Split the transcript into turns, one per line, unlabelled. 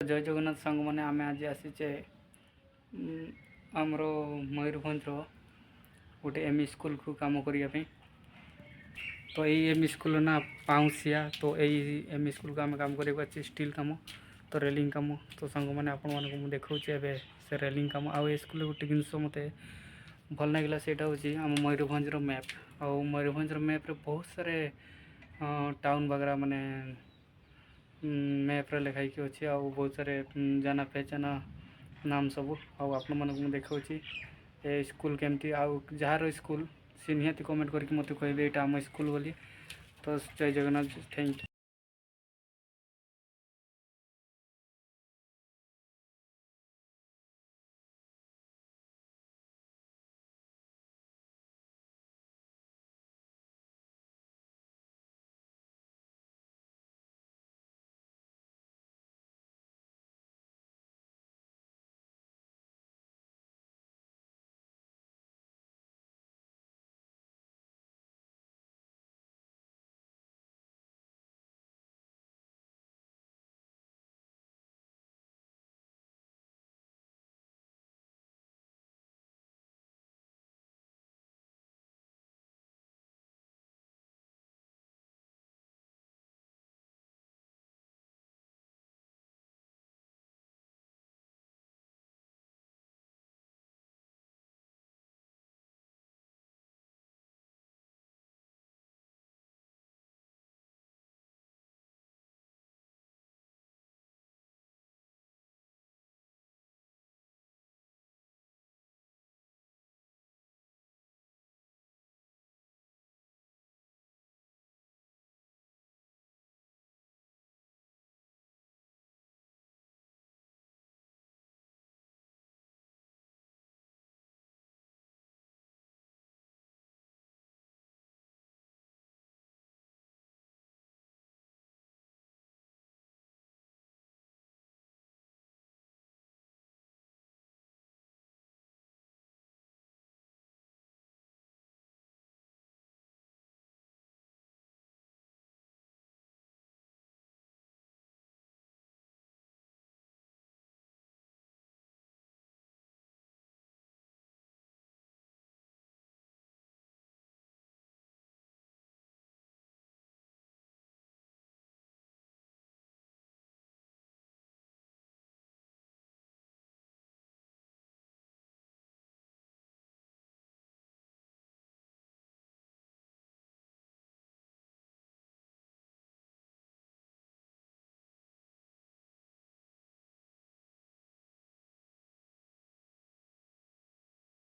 जय जगन्नाथ सांग मैंने आम आज आसीचे आमर मयूरभंज गोटे एम स्कूल को काम करने तो यही एम स्कूल ना पाउसिया तो यही एम स्कूल को आम काम कर स्टील कम तो रेलिंग कम तो सांग मैंने आपण मानक देखा से रेलिंग कम आउ स्कूल गोटे जिनस मत भल लगे से आम मयूरभंज मैप आ मयूरभंज मैप्रे बहुत सारे टाउन वगैरह माने मैप्रे लिखाई अच्छे आ बहुत सारे जाना पहचाना नाम सब आपण मानक देखा ए स्कूल केमती आउ जार स्कूल सी निहाती कमेंट करके मत कहे यहाँ आम स्कूल बोली तो जय जगन्नाथ थैंक यू।